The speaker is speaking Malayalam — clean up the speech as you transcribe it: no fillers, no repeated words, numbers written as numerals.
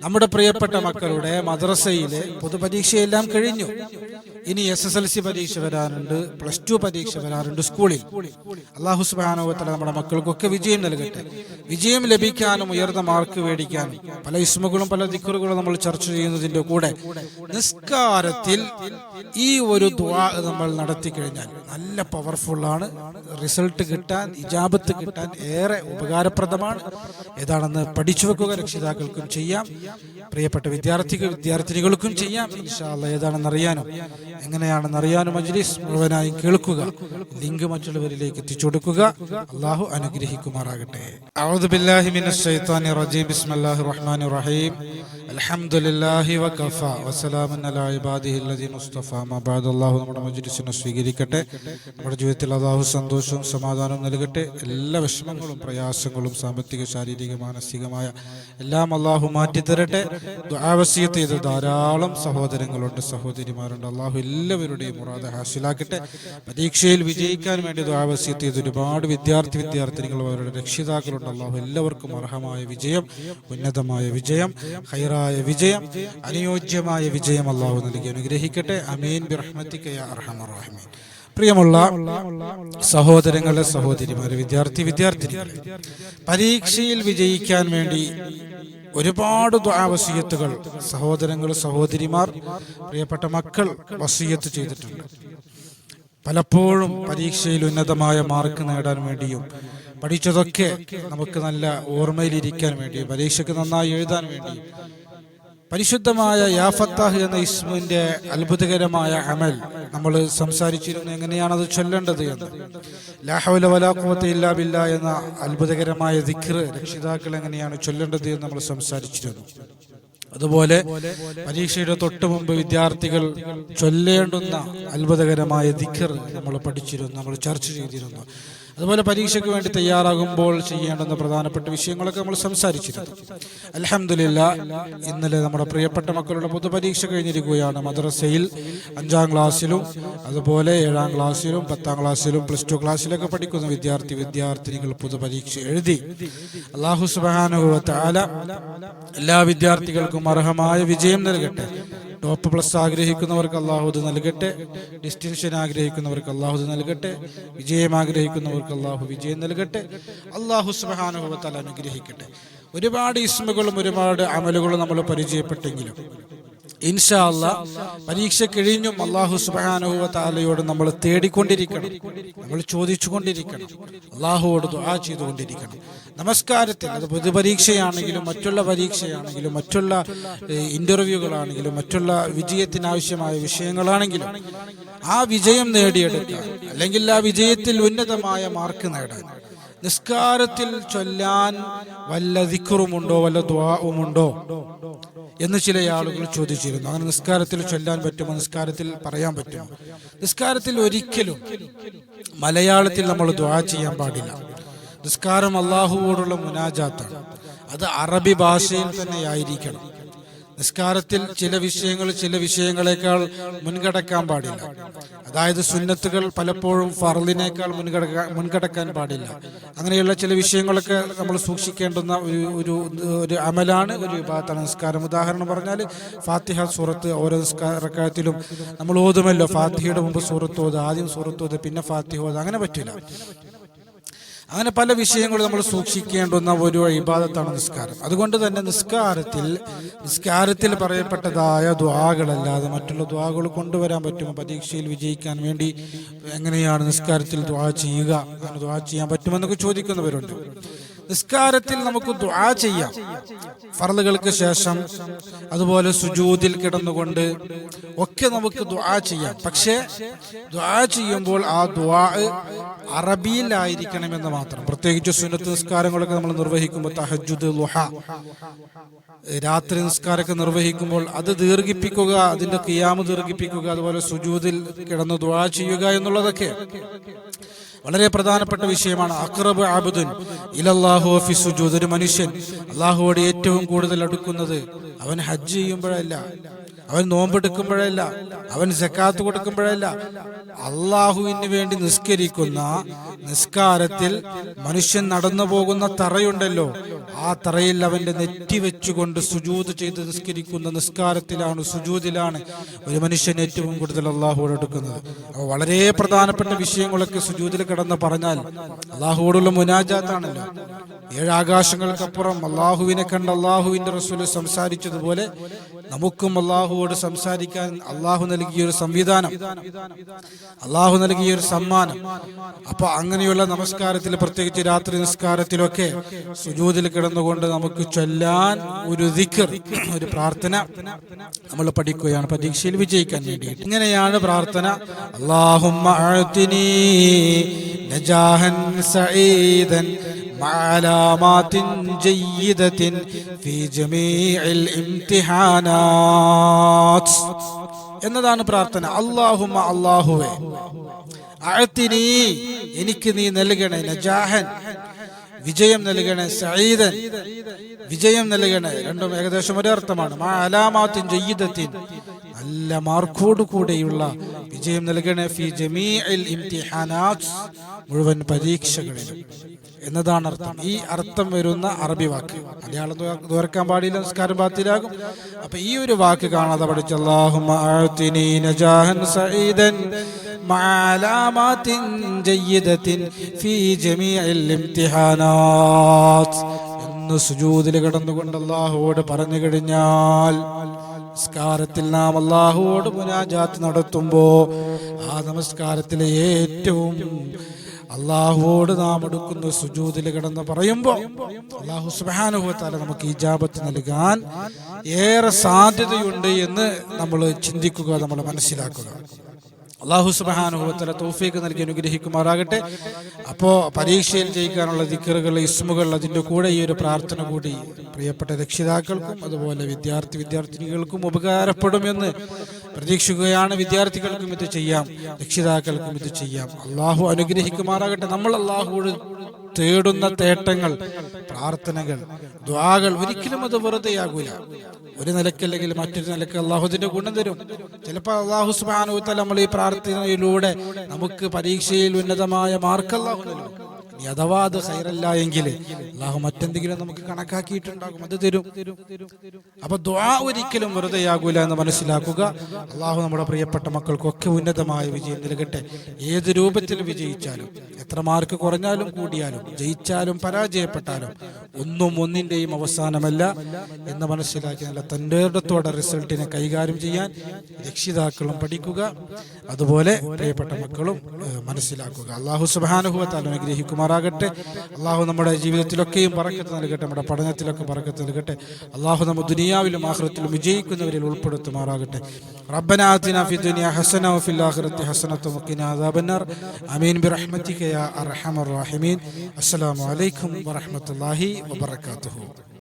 നമ്മുടെ പ്രിയപ്പെട്ട മക്കളുടെ മദ്രസയിലെ പൊതുപരീക്ഷയെല്ലാം കഴിഞ്ഞു. ഇനി SSLC പരീക്ഷ വരാനുണ്ട്, +2 പരീക്ഷ വരാനുണ്ട് സ്കൂളിൽ. അല്ലാഹു സുബ്ഹാനഹു വ തആല നമ്മുടെ മക്കൾക്കൊക്കെ വിജയം നൽകട്ടെ. വിജയം ലഭിക്കാനും ഉയർന്ന മാർക്ക് മേടിക്കാനും പല ഇസ്മുകളും പല ദിക്റുകളും നമ്മൾ ചർച്ച ചെയ്യുന്നതിന്റെ കൂടെ നിസ്കാരത്തിൽ ഈ ഒരു ദുആ നമ്മൾ നടത്തി കഴിഞ്ഞാൽ നല്ല പവർഫുള്ളാണ്. റിസൾട്ട് കിട്ടാൻ, ഇജാബത്ത് കിട്ടാൻ ഏറെ ഉപകാരപ്രദമാണ്. ഏതാണെന്ന് പഠിച്ചു വെക്കുക. രക്ഷിതാക്കൾക്കും ചെയ്യാം, പ്രിയപ്പെട്ട വിദ്യാർത്ഥിനികൾക്കും ചെയ്യാം. ഇൻഷാ അല്ലാഹ് ഏതാണെന്ന് അറിയാനും എങ്ങനെയാണെന്ന് അറിയാനും മജ്ലിസ് മുഴുവനായി കേൾക്കുക. ലിങ്ക് മറ്റുള്ളവരിലേക്ക് എത്തിച്ചു കൊടുക്കുക. അല്ലാഹു അനുഗ്രഹിക്കുമാറാകട്ടെ. അഊദു ബില്ലാഹി മിനശ് ശൈത്വാനിർ റജീം. ബിസ്മില്ലാഹിർ റഹ്മാനിർ റഹീം. അൽഹംദുലില്ലാഹി വകഫാ വസലാമുൻ അലാ ഇബാദിഹില്ലദീന മുസ്തഫാ. മാ ബഅദ്. അല്ലാഹു നമ്മുടെ മജ്ലിസിനെ സ്വീകരിക്കട്ടെ. നമ്മുടെ ജീവിതത്തിൽ അല്ലാഹു സന്തോഷവും സമാധാനവും നൽകട്ടെ. എല്ലാ വിഷമങ്ങളും പ്രയാസങ്ങളും സാമ്പത്തിക ശാരീരിക മാനസികമായ എല്ലാം അല്ലാഹു മാറ്റിത്തരട്ടെ. ദുആ വസിയത്ത് ചെയ്ത ധാരാളം സഹോദരങ്ങളുണ്ട്, സഹോദരിമാരുണ്ട്. അല്ലാഹു എല്ലാവരുടെയും മുറാദ് ഹാസിലാക്കട്ടെ. പരീക്ഷയിൽ വിജയിക്കാൻ വേണ്ടി ദുആ വസിയത്ത് ചെയ്ത ഒരുപാട് വിദ്യാർത്ഥിനികളും അവരുടെ രക്ഷിതാക്കളുണ്ട്. അല്ലാഹു എല്ലാവർക്കും അർഹമായ വിജയം, ഉന്നതമായ വിജയം, ഖൈറായ വിജയം, അനുയോജ്യമായ വിജയം അല്ലാഹു നൽകി അനുഗ്രഹിക്കട്ടെ. ആമീൻ ബിറഹ്മതിക യാ അർഹമർ റഹീമീൻ. പ്രിയമുള്ള സഹോദരങ്ങളെ, സഹോദരിമാരെ, വിദ്യാർത്ഥിനികളെ, പരീക്ഷയിൽ വിജയിക്കാൻ വേണ്ടി ഒരുപാട് ദുആ വസിയത്തുകൾ സഹോദരങ്ങൾ, സഹോദരിമാർ, പ്രിയപ്പെട്ട മക്കൾ വസിയത്ത് ചെയ്തിട്ടുണ്ട്. പലപ്പോഴും പരീക്ഷയിൽ ഉന്നതമായ മാർക്ക് നേടാൻ വേണ്ടിയും പഠിച്ചതൊക്കെ നമുക്ക് നല്ല ഓർമ്മയിലിരിക്കാൻ വേണ്ടിയും പരീക്ഷയ്ക്ക് നന്നായി എഴുതാൻ വേണ്ടിയും പരിശുദ്ധമായ യാ ഫത്താഹ് എന്ന ഇസ്മിന്റെ അത്ഭുതകരമായ അമൽ നമ്മൾ സംസാരിച്ചിരുന്നു. എങ്ങനെയാണത് ചൊല്ലേണ്ടത് എന്ന്. ലാ ഹൗല വലാ ഖുവത ഇല്ലാ ബില്ലാ എന്ന അത്ഭുതകരമായ ദിക്ർ രക്ഷിതാക്കൾ എങ്ങനെയാണ് ചൊല്ലേണ്ടത് എന്ന് നമ്മൾ സംസാരിച്ചിരുന്നു. അതുപോലെ പരീക്ഷയുടെ തൊട്ട് മുമ്പ് വിദ്യാർത്ഥികൾ ചൊല്ലേണ്ടുന്ന അത്ഭുതകരമായ ദിക്ർ നമ്മൾ പഠിച്ചിരുന്നു, നമ്മൾ ചർച്ച ചെയ്തിരുന്നു. അതുപോലെ പരീക്ഷയ്ക്ക് വേണ്ടി തയ്യാറാകുമ്പോൾ ചെയ്യേണ്ടുന്ന പ്രധാനപ്പെട്ട വിഷയങ്ങളൊക്കെ നമ്മൾ സംസാരിച്ചിരുന്നു. അൽഹംദുലില്ലാഹ്, ഇന്നലെ നമ്മുടെ പ്രിയപ്പെട്ട മക്കളുടെ പൊതുപരീക്ഷ കഴിഞ്ഞിരിക്കുകയാണ്. മദ്രസയിൽ 5ാം ക്ലാസ്സിലും അതുപോലെ 7ാം ക്ലാസ്സിലും 10ാം ക്ലാസ്സിലും +2 ക്ലാസ്സിലൊക്കെ പഠിക്കുന്ന വിദ്യാർത്ഥിനികൾ പൊതുപരീക്ഷ എഴുതി. അല്ലാഹു സുബ്ഹാനഹു വ തആല എല്ലാ വിദ്യാർത്ഥികൾക്കും അർഹമായ വിജയം നൽകട്ടെ. ടോപ്പ് പ്ലസ് ആഗ്രഹിക്കുന്നവർക്ക് അല്ലാഹു ഇത് നൽകട്ടെ. ഡിസ്റ്റിങ്ഷൻ ആഗ്രഹിക്കുന്നവർക്ക് അല്ലാഹു ഇത് നൽകട്ടെ. വിജയം ആഗ്രഹിക്കുന്നവർക്ക് അല്ലാഹു വിജയം നൽകട്ടെ. അല്ലാഹു സുബ്ഹാനഹു വ തആല അനുഗ്രഹിക്കട്ടെ. ഒരുപാട് ഇസ്മുകളും ഒരുപാട് അമലുകളും നമ്മൾ പരിചയപ്പെട്ടെങ്കിലും ഇൻഷാ അല്ലാഹ് പരീക്ഷ കഴിഞ്ഞും അല്ലാഹു സുബ്ഹാനഹു വ തആലയോട് നമ്മൾ തേടിക്കൊണ്ടിരിക്കണം, നമ്മൾ ചോദിച്ചുകൊണ്ടിരിക്കണം, അല്ലാഹുവോട് ദുആ ചെയ്തുകൊണ്ടിരിക്കണം. നമസ്കാരത്തിൽ അത് പൊതുപരീക്ഷയാണെങ്കിലും മറ്റുള്ള പരീക്ഷയാണെങ്കിലും മറ്റുള്ള ഇന്റർവ്യൂകളാണെങ്കിലും മറ്റുള്ള വിജയത്തിനാവശ്യമായ വിഷയങ്ങളാണെങ്കിലും ആ വിജയം നേടിയെടുക്കാൻ, അല്ലെങ്കിൽ ആ വിജയത്തിൽ ഉന്നതമായ മാർക്ക് നേടാൻ നിസ്കാരത്തിൽ ചൊല്ലാൻ വല്ല ദിക്റുമുണ്ടോ, വല്ല ദുആഉമുണ്ടോ എന്ന് ചില ആളുകൾ ചോദിച്ചിരുന്നു. അങ്ങനെ നിസ്കാരത്തിൽ ചൊല്ലാൻ പറ്റുമോ, നിസ്കാരത്തിൽ പറയാൻ പറ്റുമോ? നിസ്കാരത്തിൽ ഒരിക്കലും മലയാളത്തിൽ നമ്മൾ ദുആ ചെയ്യാൻ പാടില്ല. നിസ്കാരം അല്ലാഹുവോടുള്ള മുനാജാത്താണ്. അത് അറബി ഭാഷയിൽ തന്നെ ആയിരിക്കണം. നിസ്കാരത്തിൽ ചില വിഷയങ്ങളെക്കാൾ മുൻകടക്കാൻ പാടില്ല. അതായത് സുന്നത്തുകൾ പലപ്പോഴും ഫർളിനേക്കാൾ മുൻകടക്കാൻ പാടില്ല. അങ്ങനെയുള്ള ചില വിഷയങ്ങളൊക്കെ നമ്മൾ സൂക്ഷിക്കേണ്ടുന്ന ഒരു അമലാണ്, ഒരു ഇബാദത്താണ് നിസ്കാരം. ഉദാഹരണം പറഞ്ഞാൽ ഫാത്തിഹ സൂറത്ത് ഓരോ നിസ്കാരത്തിലും നമ്മൾ ഓതുമല്ലോ. ഫാത്തിഹയുടെ മുമ്പ് സൂറത്ത് ഓത്, ആദ്യം സൂറത്ത് ഓത്, പിന്നെ ഫാത്തിഹ ഓത്. അങ്ങനെ പറ്റില്ല. അങ്ങനെ പല വിഷയങ്ങളും നമ്മൾ സൂക്ഷിക്കേണ്ടുന്ന ഒരു ഇബാദത്താണ് നിസ്കാരം. അതുകൊണ്ട് തന്നെ നിസ്കാരത്തിൽ പറയപ്പെട്ടതായ ദുആകളല്ലാതെ മറ്റുള്ള ദുആകൾ കൊണ്ടുവരാൻ പറ്റുമോ? പരീക്ഷയിൽ വിജയിക്കാൻ വേണ്ടി എങ്ങനെയാണ് നിസ്കാരത്തിൽ ദുആ ചെയ്യുക, അങ്ങനെ ദുആ ചെയ്യാൻ പറ്റുമെന്നൊക്കെ ചോദിക്കുന്നവരുണ്ട്. നിസ്കാരത്തിൽ നമുക്ക് ദുആ ചെയ്യാം, ഫർളുകൾക്ക് ശേഷം, അതുപോലെ സുജൂദിൽ കിടന്നുകൊണ്ട് ഒക്കെ നമുക്ക് ദുആ ചെയ്യാം. പക്ഷേ ദുആ ചെയ്യുമ്പോൾ ആ ദുആ അറബിയിലായിരിക്കണമെന്ന് മാത്രം. പ്രത്യേകിച്ച് സുന്നത്ത് നിസ്കാരങ്ങളൊക്കെ നമ്മൾ നിർവഹിക്കുമ്പോൾ, തഹജ്ജുദ്, ളുഹ, രാത്രി നിസ്കാരമൊക്കെ നിർവഹിക്കുമ്പോൾ അത് ദീർഘിപ്പിക്കുക, അതിന്റെ ഖിയാം ദീർഘിപ്പിക്കുക, അതുപോലെ സുജൂദിൽ കിടന്ന് ദുആ ചെയ്യുക എന്നുള്ളതൊക്കെ വളരെ പ്രധാനപ്പെട്ട വിഷയമാണ്. അഖ്റബു അബ്ദുൻ ഇലല്ലാഹു ഫി സുജൂദ്. ഒരു മനുഷ്യൻ അല്ലാഹുവോട് ഏറ്റവും കൂടുതൽ അടുക്കുന്നത് അവൻ ഹജ്ജ് ചെയ്യുമ്പോഴല്ല, അവൻ നോമ്പെടുക്കുമ്പോഴല്ല, അവൻ സക്കാത്ത് കൊടുക്കുമ്പോഴല്ല, അള്ളാഹുവിന് വേണ്ടി നിസ്കരിക്കുന്ന നിസ്കാരത്തിൽ മനുഷ്യൻ നടന്നു പോകുന്ന തറയുണ്ടല്ലോ, ആ തറയിൽ അവന്റെ നെറ്റി വെച്ചുകൊണ്ട് സുജൂദ് ചെയ്ത് നിസ്കരിക്കുന്ന നിസ്കാരത്തിലാണ്, സുജൂദിലാണ് ഒരു മനുഷ്യൻ ഏറ്റവും കൂടുതൽ അള്ളാഹുവോട് എടുക്കുന്നത്. അപ്പോൾ വളരെ പ്രധാനപ്പെട്ട വിഷയങ്ങളൊക്കെ സുജൂദിൽ കിടന്ന് പറഞ്ഞാൽ അള്ളാഹുവോടുള്ള മുനാജാത്താണല്ലോ. 7 ആകാശങ്ങൾക്കപ്പുറം അള്ളാഹുവിനെ കണ്ട് അള്ളാഹുവിന്റെ റസൂൽ സംസാരിച്ചതുപോലെ നമുക്കും അള്ളാഹുവോട് സംസാരിക്കാൻ അള്ളാഹു നൽകിയൊരു സംവിധാനം, അള്ളാഹു നൽകിയൊരു സമ്മാനം. അപ്പൊ അങ്ങനെയുള്ള നമസ്കാരത്തിൽ, പ്രത്യേകിച്ച് രാത്രി നിസ്കാരത്തിലൊക്കെ സുജൂദിൽ കിടന്നുകൊണ്ട് നമുക്ക് ചൊല്ലാൻ ഒരു ദിക്ർ, ഒരു പ്രാർത്ഥന നമ്മൾ പഠിക്കുകയാണ് പരീക്ഷയിൽ വിജയിക്കാൻ വേണ്ടിയിട്ട്. ഇങ്ങനെയാണ് പ്രാർത്ഥന: അല്ലാഹുമ്മ അഅ്തിനി നജാഹൻ സഈദൻ മഅലാമാത്തിൻ ജയ്യിദത്തിൻ ഫീ ജമീഇൽ ഇംതിഹാനാത്ത് എന്നതാണ് പ്രാർത്ഥന. അല്ലാഹുമ്മ, അല്ലാഹുവേ, അഅ്തിനി, എനിക്ക് നീ നൽകണേ, നജാഹൻ, വിജയം നൽകണേ, സഈദൻ, വിജയം നൽകണേ. രണ്ടും ഏകദേശം ഒരേ അർത്ഥമാണ്. മഅലാമാത്തിൻ ജയ്യിദത്തിൻ, നല്ല മാർക്കോട് കൂടെയുള്ള വിജയം നൽകണേ, ഫീ ജമീഇൽ ഇംതിഹാനാത്ത്, മുഴുവൻ പരീക്ഷകളിലും എന്നതാണ് അർത്ഥം. ഈ അർത്ഥം വരുന്ന അറബി വാക്ക് മലയാളം ദോർക്കാൻ പാടില്ല, നിസ്കാരം ബാത്തിലാകും. അപ്പൊ ഈ ഒരു വാക്ക് കാണാതെ പഠിച്ച അല്ലാഹുമ്മ അഅ്തിനി നജാഹൻ സഈദൻ മഅലാമാത്തിൻ ജയ്യിദത്തിൻ ഫീ ജമീഇൽ ഇംതിഹാനാത്ത് എന്ന് സുജൂദിൽ കിടന്നുകൊണ്ട് അല്ലാഹുവോട് പറഞ്ഞു കഴിഞ്ഞാൽ, നമസ്കാരത്തിൽ നാം അല്ലാഹുവോട് മുനാജാത്ത് നടത്തുമ്പോ ആ നമസ്കാരത്തിലെ ഏറ്റവും അള്ളാഹുവോട് നാം എടുക്കുന്ന സുജൂദിൽ കിടന്ന് പറയുമ്പോ അല്ലാഹു സുബ്ഹാനഹു വ തആല നമുക്ക് ഇജാബത്ത് നൽകാൻ ഏറെ സാധ്യതയുണ്ട് എന്ന് നമ്മൾ ചിന്തിക്കുക, നമ്മൾ മനസ്സിലാക്കുക. അല്ലാഹു സുബ്ഹാനഹു വ തആല തൗഫീഖ് നൽകി അനുഗ്രഹിക്കുമാറാകട്ടെ. അപ്പോൾ പരീക്ഷയിൽ ജയിക്കാനുള്ള ദിക്റുകൾ, ഇസ്മുകൾ, അതിൻ്റെ കൂടെ ഈ ഒരു പ്രാർത്ഥന കൂടി പ്രിയപ്പെട്ട രക്ഷിതാക്കൾക്കും അതുപോലെ വിദ്യാർത്ഥിനികൾക്കും ഉപകാരപ്പെടുമെന്ന് പ്രതീക്ഷിക്കുകയാണ്. വിദ്യാർത്ഥികൾക്കും ഇത് ചെയ്യാം, രക്ഷിതാക്കൾക്കും ഇത് ചെയ്യാം. അള്ളാഹു അനുഗ്രഹിക്കുമാറാകട്ടെ. നമ്മൾ അള്ളാഹുവോട് തേടുന്ന തേട്ടങ്ങൾ, പ്രാർത്ഥനകൾ, ദുആകൾ ഒരിക്കലും അത് വെറുതെയാകൂല. ഒരു നിലക്കല്ലെങ്കിൽ മറ്റൊരു നിലക്ക് അള്ളാഹുവിന്റെ ഗുണം തരും. ചിലപ്പോൾ അള്ളാഹു സുബ്ഹാനഹു വ തആല നമ്മൾ ഈ പ്രാർത്ഥനയിലൂടെ നമുക്ക് പരീക്ഷയിൽ ഉന്നതമായ മാർക്ക് അള്ളാഹു നൽകും. ഇനി അഥവാ അത് ഖൈറല്ല എങ്കിൽ അള്ളാഹു മറ്റെന്തെങ്കിലും നമുക്ക് കണക്കാക്കിയിട്ടുണ്ടാകും, അത് തരും. അപ്പൊ ദുആ ഒരിക്കലും വെറുതെയാകൂല എന്ന് മനസ്സിലാക്കുക. അള്ളാഹു നമ്മുടെ പ്രിയപ്പെട്ട മക്കൾക്കൊക്കെ ഉന്നതമായ വിജയം നൽകട്ടെ. ഏത് രൂപത്തിൽ വിജയിച്ചാലും, എത്ര മാർക്ക് കുറഞ്ഞാലും കൂടിയാലും, ജയിച്ചാലും പരാജയപ്പെട്ടാലും ഒന്നും ഒന്നിന്റെയും അവസാനമല്ല എന്ന് മനസ്സിലാക്കി നല്ല തന്റെ ഇടത്തോടെ റിസൾട്ടിനെ കൈകാര്യം ചെയ്യാൻ രക്ഷിതാക്കളും പഠിക്കുക, അതുപോലെ പ്രിയപ്പെട്ട മക്കളും മനസ്സിലാക്കുക. അള്ളാഹു സുബ്ഹാനഹു വ തആല അനുഗ്രഹിക്കുമാറാകട്ടെ. അള്ളാഹു നമ്മുടെ ജീവിതത്തിലൊക്കെയും ബറക്കത്ത് നൽകട്ടെ, നമ്മുടെ പഠനത്തിലൊക്കെ ബറക്കത്ത് നൽകട്ടെ. അള്ളാഹു നമ്മെ ദുനിയാവിലും ആഖിറത്തിലും വിജയിക്കുന്നവരിൽ ഉൾപ്പെടുത്തുമാറാകട്ടെ. റബ്ബനാ ആതിനാ ഫിദ്ദുനിയാ ഹസന വഫിൽ ആഖിറതി ഹസനത വഖിനാ അദാബന്നാർ. ആമീൻ ബിറഹ്മതിക യാ അർഹമർ റഹീമീൻ. അസ്സലാമു അലൈക്കും വറഹ്മത്തുള്ളാഹി വബറകാതുഹു.